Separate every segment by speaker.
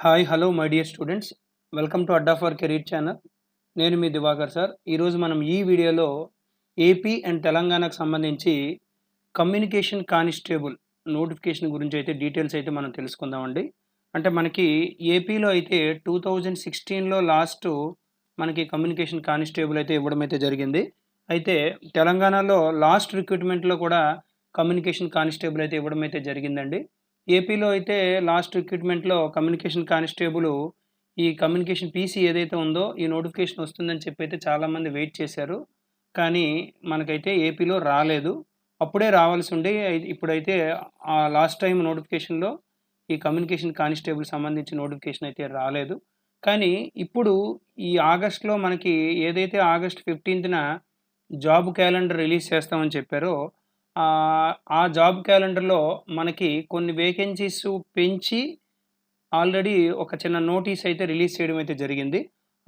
Speaker 1: Hi hello my dear students, welcome to Adda for career channel. నేను మీ Diwakar sir. ఈరోజు మనం ఈ వీడియోలో ఏపీ అండ్ తెలంగాణకు సంబంధించి కమ్యూనికేషన్ కానిస్టేబుల్ నోటిఫికేషన్ గురించి అయితే డీటెయిల్స్ అయితే మనం తెలుసుకుందామండి. అంటే మనకి ఏపీలో అయితే 2016లో లాస్ట్ మనకి కమ్యూనికేషన్ కానిస్టేబుల్ అయితే ఇవ్వడం అయితే జరిగింది. అయితే తెలంగాణలో లాస్ట్ రిక్రూట్మెంట్లో కూడా కమ్యూనికేషన్ కానిస్టేబుల్ అయితే ఇవ్వడం అయితే జరిగిందండి. ఏపీలో అయితే లాస్ట్ రిక్రూట్మెంట్లో కమ్యూనికేషన్ కానిస్టేబుల్ ఈ కమ్యూనికేషన్ పీసీ ఏదైతే ఉందో ఈ నోటిఫికేషన్ వస్తుందని చెప్పి అయితే చాలామంది వెయిట్ చేశారు. కానీ మనకైతే ఏపీలో రాలేదు. అప్పుడే రావాల్సి ఉండి ఇప్పుడైతే లాస్ట్ టైం నోటిఫికేషన్లో ఈ కమ్యూనికేషన్ కానిస్టేబుల్ సంబంధించి నోటిఫికేషన్ అయితే రాలేదు. కానీ ఇప్పుడు ఈ ఆగస్టులో మనకి ఏదైతే ఆగస్ట్ 15న జాబ్ క్యాలెండర్ రిలీజ్ చేస్తామని చెప్పారో ఆ జాబ్ క్యాలెండర్లో మనకి కొన్ని వేకెన్సీస్ పెంచి ఆల్రెడీ ఒక చిన్న నోటీస్ అయితే రిలీజ్ చేయడం అయితే జరిగింది.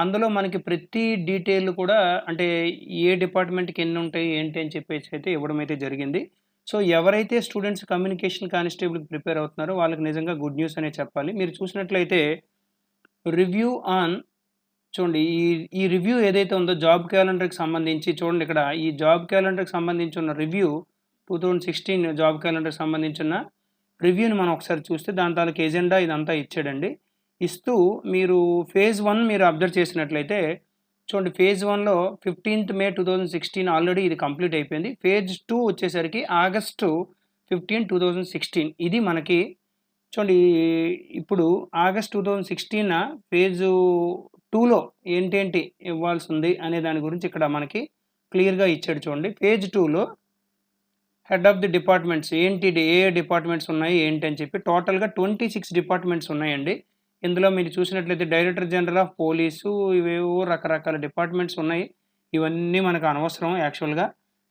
Speaker 1: అందులో మనకి ప్రతి డీటెయిల్ కూడా అంటే ఏ డిపార్ట్మెంట్కి ఎన్ని ఉంటాయి ఏంటి అని చెప్పేసి అయితే ఇవ్వడం అయితే జరిగింది. సో ఎవరైతే స్టూడెంట్స్ కమ్యూనికేషన్ కానిస్టేబుల్కి ప్రిపేర్ అవుతున్నారో వాళ్ళకి నిజంగా గుడ్ న్యూస్ అనే చెప్పాలి. మీరు చూసినట్లయితే రివ్యూ ఆన్ చూడండి, ఈ రివ్యూ ఏదైతే ఉందో జాబ్ క్యాలెండర్కి సంబంధించి చూడండి, ఇక్కడ ఈ జాబ్ క్యాలెండర్కి సంబంధించి ఉన్న రివ్యూ 2016 జాబ్ క్యాలెండర్కి సంబంధించిన రివ్యూని మనం ఒకసారి చూస్తే దాని తాలూకు ఎజెండా ఇదంతా ఇచ్చాడండి. ఇస్తూ మీరు ఫేజ్ 1 మీరు అబ్జర్వ్ చేసినట్లయితే చూడండి, ఫేజ్ 1లో 15th May 2016 ఆల్రెడీ ఇది కంప్లీట్ అయిపోయింది. ఫేజ్ 2 వచ్చేసరికి ఆగస్టు 15, 2016 ఇది మనకి చూడండి. ఇప్పుడు ఆగస్ట్ 2016 ఫేజు 2లో ఏంటేంటి ఇవ్వాల్సి ఉంది అనే దాని గురించి ఇక్కడ మనకి క్లియర్గా ఇచ్చాడు. చూడండి, ఫేజ్ 2లో హెడ్ ఆఫ్ ది డిపార్ట్మెంట్స్ ఏంటి, ఏ డిపార్ట్మెంట్స్ ఉన్నాయి ఏంటి అని చెప్పి టోటల్గా 26 డిపార్ట్మెంట్స్ ఉన్నాయండి. ఇందులో మీరు చూసినట్లయితే డైరెక్టర్ జనరల్ ఆఫ్ పోలీసు ఇవేవో రకరకాల డిపార్ట్మెంట్స్ ఉన్నాయి. ఇవన్నీ మనకు అనవసరం యాక్చువల్గా,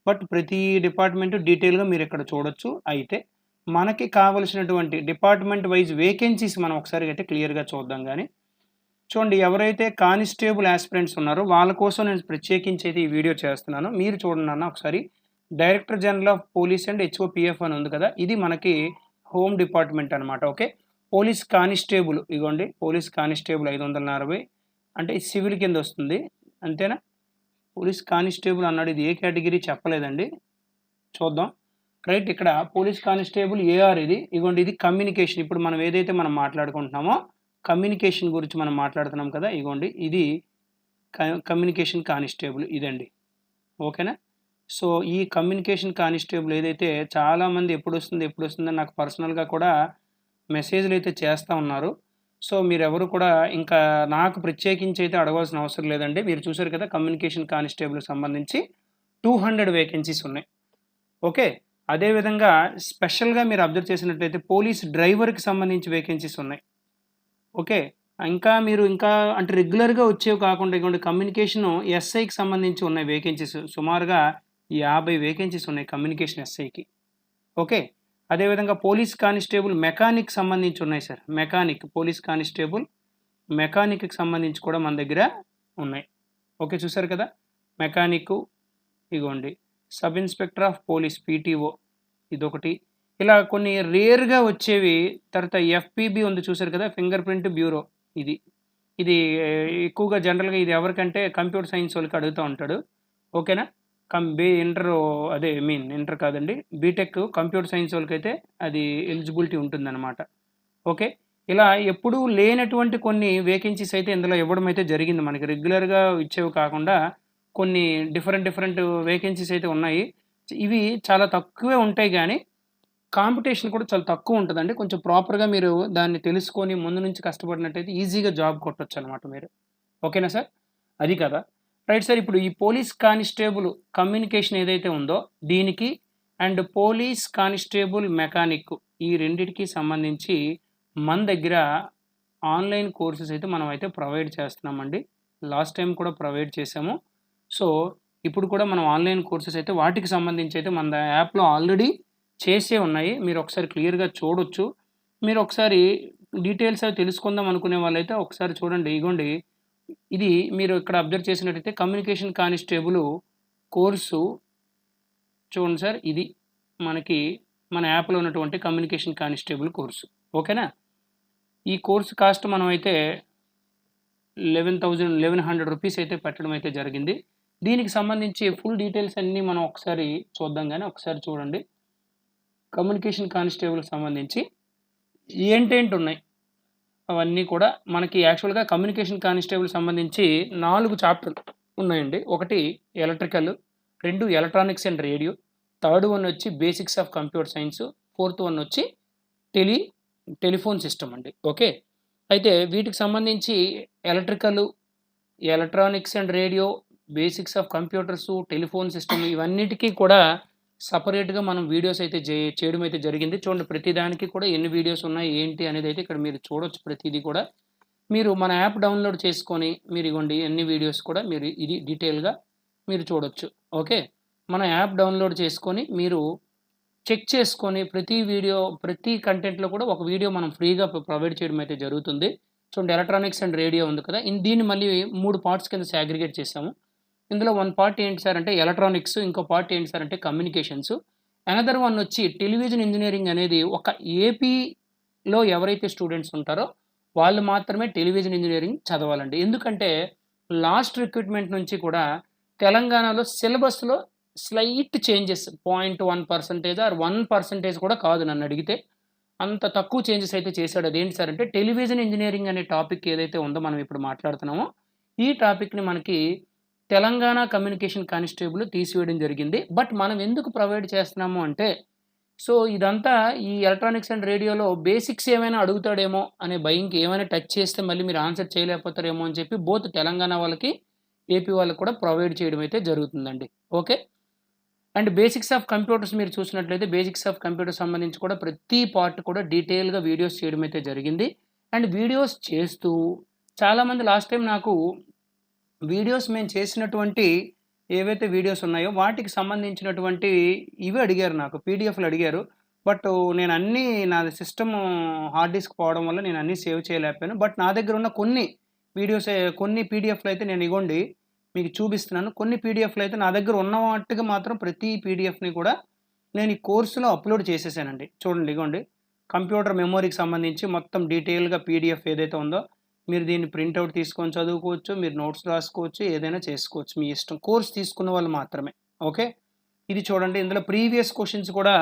Speaker 1: బట్ ప్రతి డిపార్ట్మెంట్ డీటెయిల్గా మీరు ఇక్కడ చూడొచ్చు. అయితే మనకి కావలసినటువంటి డిపార్ట్మెంట్ వైజ్ వేకెన్సీస్ మనం ఒకసారి అయితే క్లియర్గా చూద్దాం. కానీ చూడండి, ఎవరైతే కానిస్టేబుల్ ఆస్పిరెంట్స్ ఉన్నారో వాళ్ళ కోసం నేను ప్రత్యేకించి అయితే ఈ వీడియో చేస్తున్నాను. మీరు చూడండి అన్న ఒకసారి. Director general of police and HOPF అని ఉంది కదా, ఇది మనకి హోమ్ డిపార్ట్మెంట్ అనమాట. ఓకే, పోలీస్ కానిస్టేబుల్ ఇగోండి, పోలీస్ కానిస్టేబుల్ 540 అంటే సివిల్ కింద వస్తుంది అంతేనా. పోలీస్ కానిస్టేబుల్ అన్నాడు, ఇది ఏ కేటగిరీ చెప్పలేదండి, చూద్దాం. రైట్, ఇక్కడ పోలీస్ కానిస్టేబుల్ ఏఆర్ ఇది ఇగోండి, ఇది కమ్యూనికేషన్. ఇప్పుడు మనం ఏదైతే మనం మాట్లాడుకుంటున్నామో కమ్యూనికేషన్ గురించి మనం మాట్లాడుతున్నాం కదా, ఇగోండి ఇది కమ్యూనికేషన్ కానిస్టేబుల్ ఇదండి. ఓకేనా. సో ఈ కమ్యూనికేషన్ కానిస్టేబుల్ ఏదైతే చాలామంది ఎప్పుడు వస్తుందని నాకు పర్సనల్గా కూడా మెసేజ్లు అయితే చేస్తూ ఉన్నారు. సో మీరెవరు కూడా ఇంకా నాకు ప్రత్యేకించి అయితే అడగాల్సిన అవసరం లేదండి. మీరు చూసారు కదా, కమ్యూనికేషన్ కానిస్టేబుల్కి సంబంధించి 200 వేకెన్సీస్ ఉన్నాయి. ఓకే, అదేవిధంగా స్పెషల్గా మీరు అబ్జర్వ్ చేసినట్లయితే పోలీస్ డ్రైవర్కి సంబంధించి వేకెన్సీస్ ఉన్నాయి. ఓకే, ఇంకా అంటే రెగ్యులర్గా వచ్చేవి కాకుండా ఇటువంటి కమ్యూనికేషన్ ఎస్ఐకి సంబంధించి ఉన్నాయి వేకెన్సీస్. సుమారుగా 50 వేకెన్సీస్ ఉన్నాయి కమ్యూనికేషన్ ఎస్ఐకి. ఓకే, అదేవిధంగా పోలీస్ కానిస్టేబుల్ మెకానిక్ సంబంధించి ఉన్నాయి సార్. మెకానిక్ పోలీస్ కానిస్టేబుల్ మెకానిక్కి సంబంధించి కూడా మన దగ్గర ఉన్నాయి. ఓకే, చూసారు కదా, మెకానిక్ ఇగోండి. Sub inspector of police PTO ఇదొకటి. ఇలా కొన్ని రేర్గా వచ్చేవి. తర్వాత ఎఫ్పిబి ఉంది చూసారు కదా, ఫింగర్ ప్రింట్ బ్యూరో ఇది ఎక్కువగా జనరల్గా ఇది ఎవరికంటే కంప్యూటర్ సైన్స్ వాళ్ళకి అడుగుతూ ఉంటాడు. ఓకేనా. ఇంటర్ కాదండి, బీటెక్ కంప్యూటర్ సైన్స్ వాళ్ళకైతే అది ఎలిజిబిలిటీ ఉంటుందన్నమాట. ఓకే, ఇలా ఎప్పుడూ లేనటువంటి కొన్ని వేకెన్సీస్ అయితే ఇందులో ఇవ్వడం అయితే జరిగింది. మనకి రెగ్యులర్గా ఇచ్చేవి కాకుండా కొన్ని డిఫరెంట్ వేకెన్సీస్ అయితే ఉన్నాయి. ఇవి చాలా తక్కువే ఉంటాయి, కానీ కాంపిటీషన్ కూడా చాలా తక్కువ ఉంటుందండి. కొంచెం ప్రాపర్గా మీరు దాన్ని తెలుసుకొని ముందు నుంచి కష్టపడినట్టయితే ఈజీగా జాబ్ కొట్టచ్చు అనమాట మీరు. ఓకేనా సార్, అది కదా. రైట్ సార్, ఇప్పుడు ఈ పోలీస్ కానిస్టేబుల్ కమ్యూనికేషన్ ఏదైతే ఉందో దీనికి అండ్ పోలీస్ కానిస్టేబుల్ మెకానిక్ ఈ రెండింటికి సంబంధించి మన దగ్గర ఆన్లైన్ కోర్సెస్ అయితే మనం అయితే ప్రొవైడ్ చేస్తున్నామండి. లాస్ట్ టైం కూడా ప్రొవైడ్ చేసాము. సో ఇప్పుడు కూడా మనం ఆన్లైన్ కోర్సెస్ అయితే వాటికి సంబంధించి అయితే మన యాప్లో ఆల్రెడీ చేసే ఉన్నాయి. మీరు ఒకసారి క్లియర్గా చూడొచ్చు. మీరు ఒకసారి డీటెయిల్స్ అవి తెలుసుకుందాం అనుకునే వాళ్ళైతే ఒకసారి చూడండి. ఇగోండి, ఇది మీరు ఇక్కడ అబ్జర్వ్ చేసినట్టయితే కమ్యూనికేషన్ కానిస్టేబుల్ కోర్సు చూడండి సార్. ఇది మనకి మన యాప్లో ఉన్నటువంటి కమ్యూనికేషన్ కానిస్టేబుల్ కోర్సు. ఓకేనా. ఈ కోర్స్ కాస్ట్ మనం అయితే 1100 రూపీస్ అయితే పెట్టడం అయితే జరిగింది. దీనికి సంబంధించి ఫుల్ డీటెయిల్స్ అన్నీ మనం ఒకసారి చూద్దాం గానీ ఒకసారి చూడండి. కమ్యూనికేషన్ కానిస్టేబుల్‌కి సంబంధించి ఏంటేంటి ఉన్నాయి అవన్నీ కూడా మనకి యాక్చువల్‌గా కమ్యూనికేషన్ కానిస్టేబుల్ సంబంధించి 4 చాప్టర్లు ఉన్నాయండి. ఒకటి electrical, 2 electronics and radio, third one వచ్చి basics of computer science, fourth one వచ్చి టెలిఫోన్ సిస్టమ్ అండి. ఓకే. అయితే వీటికి సంబంధించి electrical, electronics and radio, basics of computers, telephone system ఇవన్నిటికీ కూడా సెపరేట్‌గా మనం వీడియోస్ అయితే చేయడం అయితే జరిగింది. చూడండి ప్రతి దానికి కూడా ఎన్ని వీడియోస్ ఉన్నాయి ఏంటి అనేది అయితే ఇక్కడ మీరు చూడొచ్చు ప్రతిదీ కూడా. మీరు మన యాప్ డౌన్లోడ్ చేసుకొని మీరు ఇగోండి ఎన్ని వీడియోస్ కూడా మీరు ఇది డీటెయిల్‌గా మీరు చూడొచ్చు. ఓకే. మన యాప్ డౌన్లోడ్ చేసుకొని మీరు చెక్ చేసుకొని ప్రతి వీడియో, ప్రతి కంటెంట్‌లో కూడా ఒక వీడియో మనం ఫ్రీగా ప్రొవైడ్ చేయడం అయితే జరుగుతుంది. చూడండి ఎలక్ట్రానిక్స్ అండ్ రేడియో ఉంది కదా! దీన్ని మళ్ళీ 3 పార్ట్స్ కింద సాగ్రిగేట్ చేసాము. ఇందులో వన్ పార్ట్ ఏంటి సార్ అంటే ఎలక్ట్రానిక్స్, ఇంకో పార్ట్ ఏంటి సార్ అంటే కమ్యూనికేషన్స్. అనదర్ వన్ వచ్చి టెలివిజన్ ఇంజినీరింగ్ అనేది ఒక ఏపీలో ఎవరైతే స్టూడెంట్స్ ఉంటారో వాళ్ళు మాత్రమే టెలివిజన్ ఇంజినీరింగ్ చదవాలండి. ఎందుకంటే లాస్ట్ రిక్రూట్మెంట్ నుంచి కూడా తెలంగాణలో సిలబస్‌లో స్లైట్ చేంజెస్ 0.1% ఆర్ 1% కూడా కాదు నన్నడిగితే. అంత తక్కువ చేంజెస్ అయితే చేశాడు. అదేంటి సార్ అంటే టెలివిజన్ ఇంజినీరింగ్ అనే టాపిక్ ఏదైతే ఉందో మనం ఇప్పుడు మాట్లాడుతున్నామో, ఈ టాపిక్‌ని మనకి తెలంగాణ కమ్యూనికేషన్ కానిస్టేబుల్ తీసివేయడం జరిగింది. బట్ మనం ఎందుకు ప్రొవైడ్ చేస్తున్నాము అంటే, సో ఇదంతా ఈ ఎలక్ట్రానిక్స్ అండ్ రేడియోలో బేసిక్స్ ఏమైనా అడుగుతాడేమో అనే భయంకి ఏమైనా టచ్ చేస్తే మళ్ళీ మీరు ఆన్సర్ చేయలేకపోతారేమో అని చెప్పి బోత్ తెలంగాణ వాళ్ళకి, ఏపీ వాళ్ళకి కూడా ప్రొవైడ్ చేయడం అయితే జరుగుతుందండి. Okay. And basics of computers మీరు చూసినట్లయితే బేసిక్స్ ఆఫ్ కంప్యూటర్స్ సంబంధించి కూడా ప్రతి పార్ట్ కూడా డీటెయిల్‌గా వీడియోస్ చేయడం అయితే జరిగింది. అండ్ వీడియోస్ చేస్తూ చాలామంది లాస్ట్ టైం నాకు వీడియోస్ మేము చేసినటువంటి ఏవైతే వీడియోస్ ఉన్నాయో వాటికి సంబంధించినటువంటి ఇవి అడిగారు నాకు. పీడిఎఫ్‌లు అడిగారు. బట్ నేను అన్నీ నాది సిస్టమ్ హార్డ్ డిస్క్ పోవడం వల్ల నేను అన్నీ సేవ్ చేయలేకపోయాను. బట్ నా దగ్గర ఉన్న కొన్ని వీడియోసే కొన్ని పీడిఎఫ్‌లు అయితే నేను ఇగోండి మీకు చూపిస్తున్నాను. కొన్ని పీడిఎఫ్‌లు అయితే నా దగ్గర ఉన్న వాటికి మాత్రం ప్రతి పీడిఎఫ్‌ని కూడా నేను ఈ కోర్సులో అప్‌లోడ్ చేసేసానండి. చూడండి ఇగోండి. కంప్యూటర్ మెమరీకి సంబంధించి మొత్తం డీటెయిల్‌గా పీడిఎఫ్ ఏదైతే ఉందో మీరు దీన్ని ప్రింట్ ఔట్ తీసుకొని చదువుకోవచ్చు. మీరు నోట్స్ రాసుకోవచ్చు. ఏదైనా చేసుకోవచ్చు. మీ ఇష్టం. కోర్స్ తీసుకున్న వాళ్ళు మాత్రమే. ఓకే. ఇది చూడండి ఇందులో ప్రీవియస్ క్వెషన్స్ కూడా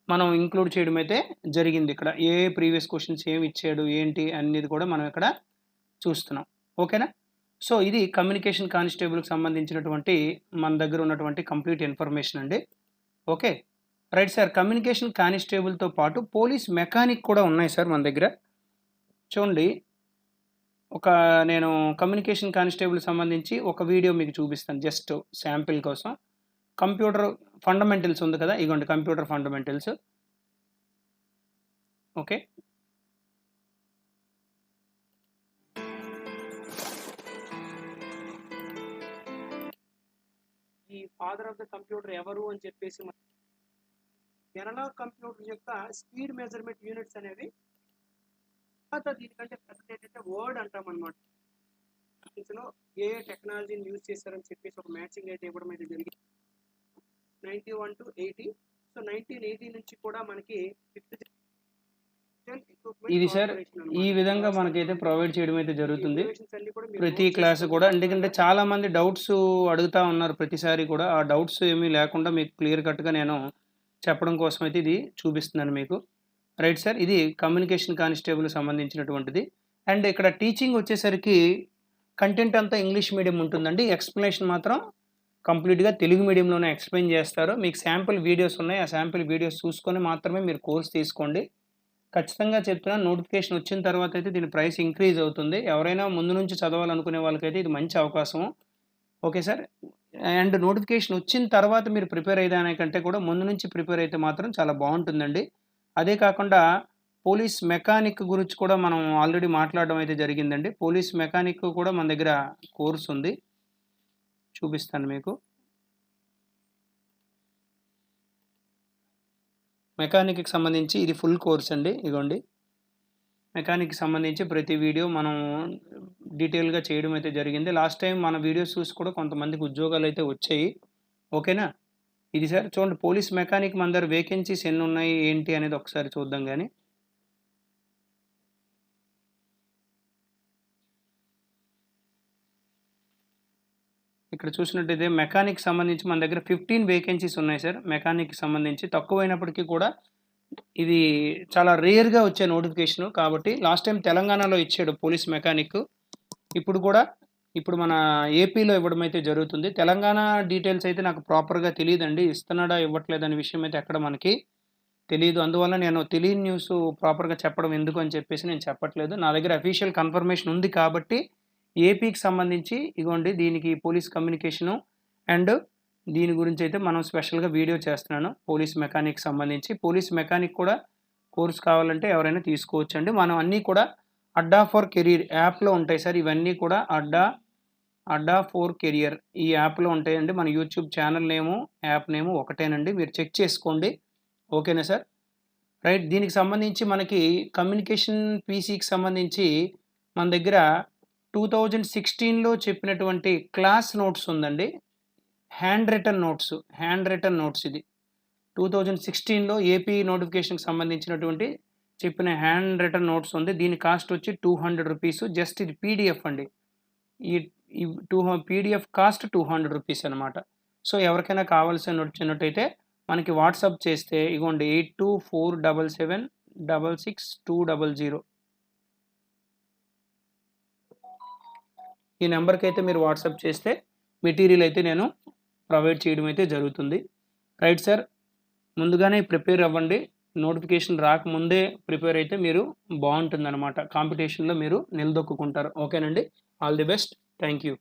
Speaker 1: మనం ఇంక్లూడ్ చేయడం అయితే జరిగింది ఇక్కడ. ఏ ప్రీవియస్ క్వెషన్స్ ఏమి ఇచ్చాడు, ఏంటి అనేది కూడా మనం ఇక్కడ చూస్తున్నాం. ఓకేనా? సో ఇది కమ్యూనికేషన్ కానిస్టేబుల్‌కి సంబంధించినటువంటి మన దగ్గర ఉన్నటువంటి కంప్లీట్ ఇన్ఫర్మేషన్ అండి. ఓకే. Right sir. కమ్యూనికేషన్ కానిస్టేబుల్‌తో పాటు పోలీస్ మెకానిక్ కూడా ఉన్నాయి సార్ మన దగ్గర. చూడండి నేను కమ్యూనికేషన్ కానిస్టేబుల్‌కి సంబంధించి ఒక వీడియో మీకు చూపిస్తాను జస్ట్ శాంపిల్ కోసం. కంప్యూటర్ ఫండమెంటల్స్ ఉంది కదా! ఇగోండి కంప్యూటర్ ఫండమెంటల్స్. ఓకే. ఈ ఫాదర్ ఆఫ్ ద కంప్యూటర్ ఎవరు అని చెప్పేసి ఎనలాగ్ కంప్యూటర్ యొక్క స్పీడ్ మెజర్‌మెంట్ యూనిట్స్ అనేవి దీనికంటే పెద్దది ఏంటంటే వర్డ్ అంటామన్నమాట. ఇందులో ఏ టెక్నాలజీని యూజ్ చేశారని చెప్పేసి ఒక మ్యాచింగ్ అయితే ఇవ్వడం అయితే జరిగింది. 91 to 80. సో 1980 నుంచి కూడా మనకి ఇది సార్ ఈ విధంగా మనకైతే ప్రొవైడ్ చేయడం అయితే జరుగుతుంది. ప్రతి క్లాస్ కూడా ఎందుకంటే చాలా మంది డౌట్స్ అడుగుతా ఉన్నారు ప్రతిసారి కూడా. ఆ డౌట్స్ ఏమీ లేకుండా మీకు క్లియర్ కట్‌గా నేను చెప్పడం కోసం అయితే ఇది చూపిస్తున్నాను మీకు. Right sir. ఇది కమ్యూనికేషన్ కానిస్టేబుల్‌కి సంబంధించినటువంటిది. అండ్ ఇక్కడ టీచింగ్ వచ్చేసరికి కంటెంట్ అంతా ఇంగ్లీష్ మీడియం ఉంటుందండి. ఎక్స్‌ప్లనేషన్ మాత్రం కంప్లీట్‌గా తెలుగు మీడియంలోనే ఎక్స్‌ప్లెయిన్ చేస్తారు. మీకు శాంపిల్ వీడియోస్ ఉన్నాయి. ఆ శాంపిల్ వీడియోస్ చూసుకొని మాత్రమే మీరు కోర్స్ తీసుకోండి. ఖచ్చితంగా చెప్తున్నాను నోటిఫికేషన్ వచ్చిన తర్వాత అయితే దీని ప్రైస్ ఇంక్రీజ్ అవుతుంది. ఎవరైనా ముందు నుంచి చదవాలనుకునే వాళ్ళకైతే ఇది మంచి అవకాశం. Okay sir. అండ్ నోటిఫికేషన్ వచ్చిన తర్వాత మీరు ప్రిపేర్ అయ్యేదానికంటే కూడా ముందు నుంచి ప్రిపేర్ అయితే మాత్రం చాలా బాగుంటుందండి. అదే కాకుండా పోలీస్ మెకానిక్ గురించి కూడా మనం ఆల్రెడీ మాట్లాడడం అయితే జరిగిందండి. పోలీస్ మెకానిక్ కూడా మన దగ్గర కోర్స్ ఉంది. చూపిస్తాను మీకు. మెకానిక్‌కి సంబంధించి ఇది ఫుల్ కోర్స్ అండి. ఇగోండి. మెకానిక్‌కి సంబంధించి ప్రతి వీడియో మనం డీటెయిల్‌గా చేయడం అయితే జరిగింది. లాస్ట్ టైం మన వీడియోస్ చూసి కూడా కొంతమందికి ఉద్యోగాలు అయితే వచ్చాయి. ఓకేనా? ఇది సార్ చూడండి పోలీస్ మెకానిక్ మన దగ్గర వేకెన్సీస్ ఎన్ని ఉన్నాయి ఏంటి అనేది ఒకసారి చూద్దాం గాని. ఇక్కడ చూసినట్టయితే మెకానిక్ సంబంధించి మన దగ్గర 15 వేకెన్సీస్ ఉన్నాయి సార్. మెకానిక్‌కి సంబంధించి తక్కువైనప్పటికీ కూడా ఇది చాలా రేర్‌గా వచ్చే నోటిఫికేషను. కాబట్టి లాస్ట్ టైమ్ తెలంగాణలో ఇచ్చాడు పోలీస్ మెకానిక్. ఇప్పుడు మన ఏపీలో ఇవ్వడం అయితే జరుగుతుంది. తెలంగాణ డీటెయిల్స్ అయితే నాకు ప్రాపర్‌గా తెలీదండి. ఇస్తున్నాడా ఇవ్వట్లేదనే విషయం అయితే ఎక్కడ మనకి తెలీదు. అందువల్ల నేను తెలియని న్యూస్ ప్రాపర్‌గా చెప్పడం ఎందుకు అని చెప్పేసి నేను చెప్పట్లేదు. నా దగ్గర అఫీషియల్ కన్ఫర్మేషన్ ఉంది కాబట్టి ఏపీకి సంబంధించి ఇగోండి దీనికి పోలీస్ కమ్యూనికేషను అండ్ దీని గురించి అయితే మనం స్పెషల్‌గా వీడియో చేస్తున్నాను. పోలీస్ మెకానిక్ సంబంధించి. పోలీస్ మెకానిక్ కూడా కోర్స్ కావాలంటే ఎవరైనా తీసుకోవచ్చండి. మనం అన్నీ కూడా అడ్డా ఫర్ కెరీర్ యాప్‌లో ఉంటాయి సార్. ఇవన్నీ కూడా అడ్డా ఫర్ కెరియర్ ఈ యాప్‌లో ఉంటాయండి. మన యూట్యూబ్ ఛానల్ నేము, యాప్ నేము ఒకటేనండి. మీరు చెక్ చేసుకోండి. ఓకేనా సార్? రైట్. దీనికి సంబంధించి మనకి కమ్యూనికేషన్ పీసీకి సంబంధించి మన దగ్గర 2016లో చెప్పినటువంటి క్లాస్ నోట్స్ ఉందండి. హ్యాండ్ రిటన్ నోట్స్ ఇది. 2016లో ఏపీ నోటిఫికేషన్‌కి సంబంధించినటువంటి చెప్పిన హ్యాండ్ రిటన్ నోట్స్ ఉంది. దీని కాస్ట్ వచ్చి ₹200 జస్ట్ ఇది పీడీఎఫ్ అండి. ఈ ఈ పీడీఎఫ్ కాస్ట్ ₹200 అనమాట. సో, ఎవరికైనా కావాల్సిన వచ్చినట్టయితే మనకి వాట్సాప్ చేస్తే ఇగోండి 8247766200 ఈ నెంబర్కి అయితే మీరు వాట్సాప్ చేస్తే మెటీరియల్ అయితే నేను ప్రొవైడ్ చేయడం అయితే జరుగుతుంది. Right sir. ముందుగానే ప్రిపేర్ అవ్వండి. నోటిఫికేషన్ రాకముందే ప్రిపేర్ అయితే మీరు బాగుంటుందన్నమాట. కాంపిటీషన్‌లో మీరు నిలదొక్కుకుంటారు. ఓకేనండి. All the best. Thank you.